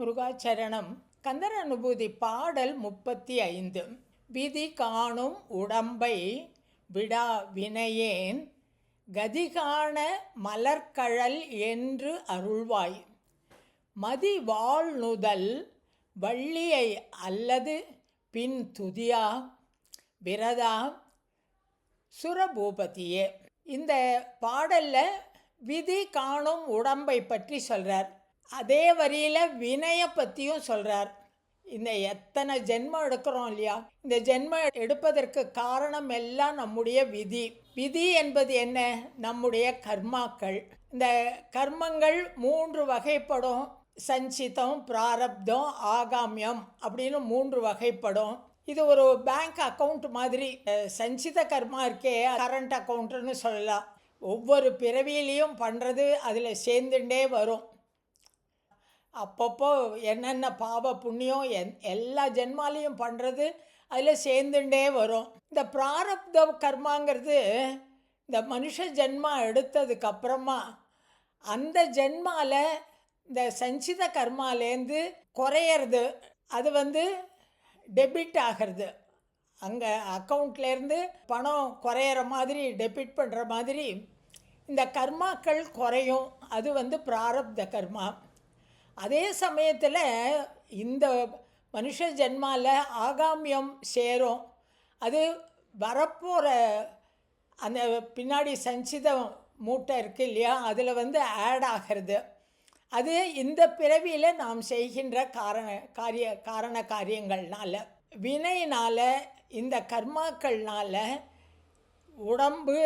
முருகாச்சரணம். கந்தர் அனுபூதி பாடல் 35. விதி காணும் உடம்பை விடா வினையேன் கதிகாண மலர்கழல் என்று அருள்வாய். மதி வாழ்நுதல் வள்ளியை அல்லது பின் துதியா விரதா சுரபூபதியே. இந்த பாடலில் விதி காணும் உடம்பை பற்றி சொல்கிறார். அதே வரியில் வினையை பற்றியும் சொல்கிறார். இந்த எத்தனை ஜென்மம் எடுக்கிறோம் இல்லையா, இந்த ஜென்மம் எடுப்பதற்கு காரணம் எல்லாம் நம்முடைய விதி. விதி என்பது என்ன? நம்முடைய கர்மாக்கள். இந்த கர்மங்கள் 3 வகைப்படும். சஞ்சிதம், பிராரப்தம், ஆகாமியம் அப்படின்னு 3 வகைப்படும். இது ஒரு பேங்க் அக்கௌண்ட் மாதிரி. சஞ்சித கர்மா இருக்கே, கரண்ட் அக்கௌண்ட்டுன்னு சொல்லலாம். ஒவ்வொரு பிறவியிலையும் பண்ணுறது அதில் சேர்ந்துட்டே வரும். அப்பப்போ என்னென்ன பாவ புண்ணியம் எல்லா ஜென்மாலையும் பண்ணுறது அதில் சேர்ந்துட்டே வரும். இந்த பிராரப்த கர்மாங்கிறது இந்த மனுஷ ஜென்மா எடுத்ததுக்கப்புறமா அந்த ஜென்மாவில் இந்த சஞ்சித கர்மாலேருந்து குறையிறது. அது டெபிட் ஆகிறது. அங்கே அக்கௌண்ட்லேருந்து பணம் குறையிற மாதிரி, டெபிட் பண்ணுற மாதிரி இந்த கர்மாக்கள் குறையும். அது பிராரப்த கர்மா. அதே சமயத்தில் இந்த மனுஷ ஜென்மாவில் ஆகாமியம் சேரும். அது வரப்போகிற அந்த பின்னாடி சஞ்சித மூட்டை இருக்குது இல்லையா, அதில் ஆட் ஆகிறது. அது இந்த பிறவியில் நாம் செய்கின்ற காரண காரியங்கள்னால, வினையினால், இந்த கர்மாக்கள்னால உடம்பு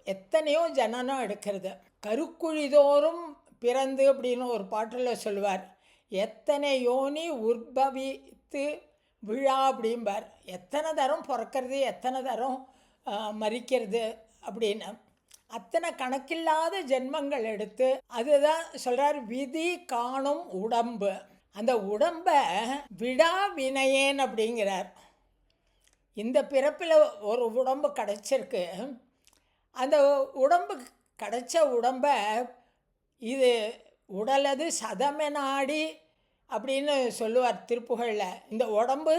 எத்தனையோ ஜனனம் எடுக்கிறது. கருக்குழிதோறும் பிறந்து அப்படின்னு ஒரு பாட்டில் சொல்லுவார். எத்தனை யோனி உற்பவித்து விழா அப்படிம்பார். எத்தனை தரம் பிறக்கிறது, எத்தனை தரம் மரிக்கிறது அப்படின்னு. அத்தனை கணக்கில்லாத ஜென்மங்கள் எடுத்து அதுதான் சொல்கிறார் விதி காணும் உடம்பு. அந்த உடம்பை விடா வினையேன் அப்படிங்கிறார். இந்த பிறப்பில் ஒரு உடம்பு கிடச்சிருக்கு. அந்த உடம்பு கிடச்ச உடம்பை இது உடலது சதமெனாடி அப்படின்னு சொல்லுவார் திருப்புகழில். இந்த உடம்பு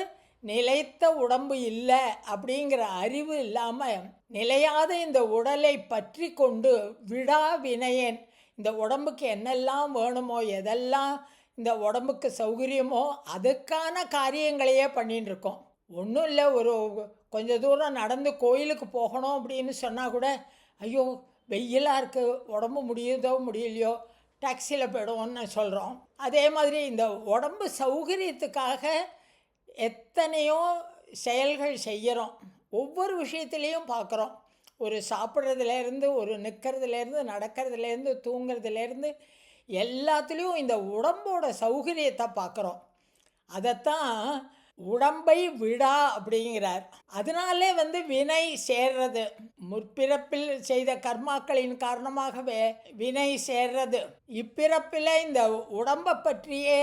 நிலைத்த உடம்பு இல்லை அப்படிங்கிற அறிவு இல்லாமல் நிலையாத இந்த உடலை பற்றி கொண்டு விடா வினையேன், இந்த உடம்புக்கு என்னெல்லாம் வேணுமோ, எதெல்லாம் இந்த உடம்புக்கு சௌகரியமோ அதுக்கான காரியங்களையே பண்ணின்னு இருக்கோம். ஒன்றும் இல்லை, ஒரு கொஞ்சம் தூரம் நடந்து கோயிலுக்கு போகணும் அப்படின்னு சொன்னால் கூட, ஐயோ வெயிலாக இருக்குது, உடம்பு முடியுதோ முடியலையோ, டாக்ஸியில் போய்டுவோன்னு சொல்கிறோம். அதே மாதிரி இந்த உடம்பு சௌகரியத்துக்காக எத்தனையோ செயல்கள் செய்கிறோம். ஒவ்வொரு விஷயத்துலேயும் பார்க்குறோம். ஒரு சாப்பிட்றதுலேருந்து, ஒரு நிற்கிறதுலேருந்து, நடக்கிறதுலேருந்து, தூங்கிறதுலேருந்து எல்லாத்துலேயும் இந்த உடம்போட சௌகரியத்தை பார்க்குறோம். அதைத்தான் உடம்பை விடா அப்படிங்கிறார். அதனாலே வினை சேர்றது. முற்பிறப்பில் செய்த கர்மாக்களின் காரணமாகவே வினை சேர்றது. இப்பிறப்பில் இந்த உடம்பை பற்றியே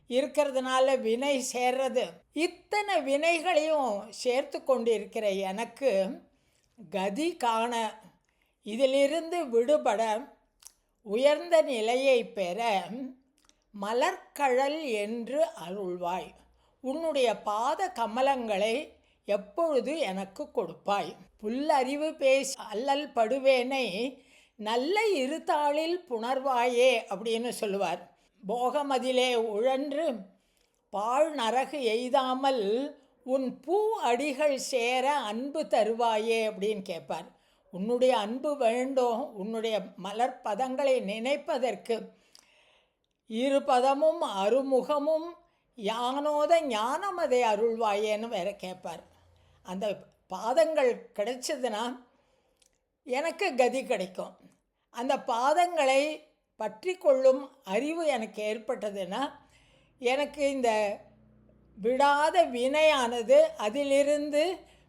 இருக்கிறதுனால வினை சேர்றது. இத்தனை வினைகளையும் சேர்த்து கொண்டிருக்கிற எனக்கு கதி காண, இதிலிருந்து விடுபட, உயர்ந்த நிலையை பெற மலர்கழல் என்று அருள்வாய். உன்னுடைய பாத கமலங்களை எப்பொழுது எனக்கு கொடுப்பாய். புல்லறிவு பேசி அல்லல் படுவேனை நல்ல இருத்தாளில் புணர்வாயே அப்படின்னு சொல்லுவார். போகமதிலே உழன்று பாழ் நரகு எய்தாமல் உன் பூ அடிகள் சேர அன்பு தருவாயே அப்படின்னு கேட்பார். உன்னுடைய அன்பு வேண்டும். உன்னுடைய மலர் பதங்களை நினைப்பதற்கு இரு பதமும் அருமுகமும் யானோத ஞானமதை அருள்வாயேன்னு வேற கேட்பார். அந்த பாதங்கள் கிடைச்சதுன்னா எனக்கு கதி கிடைக்கும். அந்த பாதங்களை பற்றி கொள்ளும் அறிவு எனக்கு ஏற்பட்டதுன்னா எனக்கு இந்த விடாத வினையானது அதிலிருந்து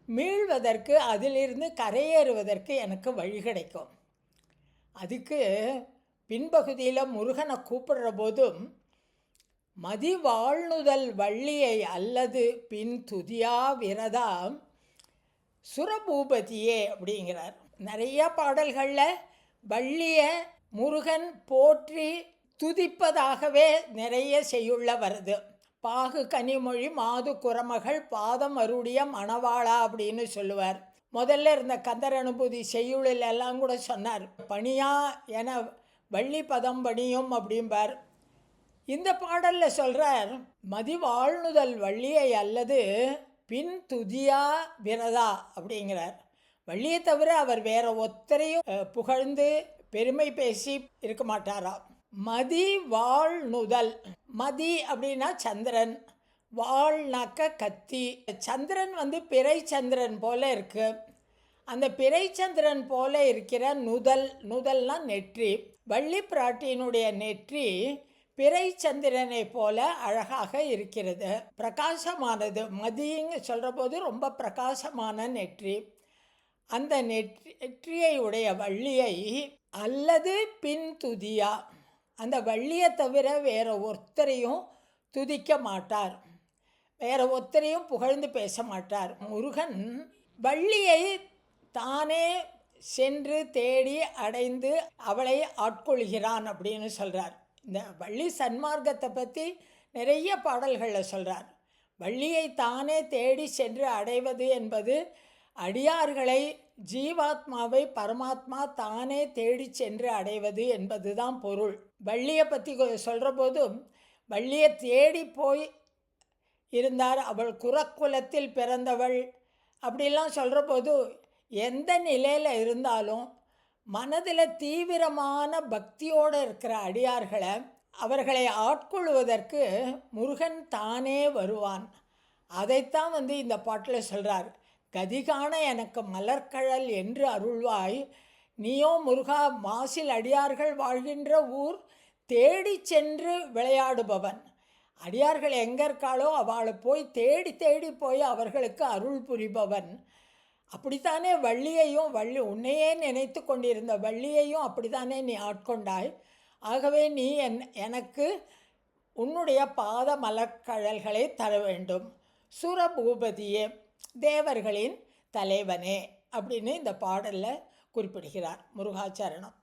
மீள்வதற்கு, அதிலிருந்து கரையேறுவதற்கு எனக்கு வழி கிடைக்கும். அதுக்கு பின்பகுதியில் முருகனை கூப்பிடுற போதும் மதி வாழ்நுதல் வள்ளியை அல்லது பின் துதியா விரதா சுரபூபதியே அப்படிங்கிறார். நிறைய பாடல்களில் வள்ளியை முருகன் போற்றி துதிப்பதாகவே நிறைய செய்யுள்ள வருது. பாகு கனிமொழி மாது குரமகள் பாதம் அருடைய மணவாளா அப்படின்னு சொல்லுவார். முதல்ல இருந்த கந்தர் அனுபூதி செய்யுளில் எல்லாம் கூட சொன்னார், பணியா என வள்ளி பதம் பணியும் அப்படிம்பார். இந்த பாடலில் சொல்கிறார், மதி வாழ்நுதல் வள்ளியை அல்லது பின் துதியா விரதா அப்படிங்கிறார். வள்ளியை தவிர அவர் வேற ஒத்தரையும் புகழ்ந்து பெருமை பேசி இருக்க மாட்டாராம். மதி வாழ்நுதல், மதி அப்படின்னா சந்திரன், வாழ்னாக்க கத்தி. சந்திரன் பிறை சந்திரன் போல இருக்கு. அந்த பிறை சந்திரன் போல இருக்கிற நுதல்னா நெற்றி. வள்ளி பிராட்டியினுடைய நெற்றி பிறை சந்திரனை போல அழகாக இருக்கிறது, பிரகாசமானது. மதிங்க சொல்கிற போது ரொம்ப பிரகாசமான நெற்றி. அந்த நெற்றியை உடைய வள்ளியை அல்லது பின் துதியா, அந்த வள்ளியை தவிர வேற ஒருத்தரையும் துதிக்க மாட்டார், வேற ஒருத்தரையும் புகழ்ந்து பேச மாட்டார். முருகன் வள்ளியை தானே சென்று தேடி அடைந்து அவளை ஆட்கொள்கிறான் அப்படின்னு சொல்கிறார். இந்த வள்ளி சன்மார்க்கத்தை பற்றி நிறைய பாடல்களில் சொல்கிறார். வள்ளியை தானே தேடி சென்று அடைவது என்பது அடியார்களை, ஜீவாத்மாவை பரமாத்மா தானே தேடி சென்று அடைவது என்பது தான் பொருள். வள்ளியை பற்றி சொல்கிற போதும் வள்ளியை தேடி போய் இருந்தார், அவள் குரக்குலத்தில் பிறந்தவள் அப்படிலாம் சொல்கிற போது எந்த நிலையில் இருந்தாலும் மனதில் தீவிரமான பக்தியோடு இருக்கிற அடியார்களை, அவர்களை ஆட்கொள்வதற்கு முருகன் தானே வருவான். அதைத்தான் இந்த பாட்டில் சொல்கிறார். கதிகான எனக்கு மலர்கழல் என்று அருள்வாய், நீயோ முருகா மாசில் அடியார்கள் வாழ்கின்ற ஊர் தேடி சென்று விளையாடுபவன். அடியார்கள் எங்கே இருக்காளோ அவளை போய் தேடி தேடி போய் அவர்களுக்கு அருள் புரிபவன். அப்படித்தானே வள்ளியையும், உன்னையே நினைத்து கொண்டிருந்த வள்ளியையும் அப்படித்தானே நீ ஆட்கொண்டாய். ஆகவே நீ எனக்கு உன்னுடைய பாத மலர்கழல்களை தர வேண்டும். சுரபூபதியே, தேவர்களின் தலைவனே அப்படின்னு இந்த பாடலில் குறிப்பிடுகிறார். முருகாச்சரணம்.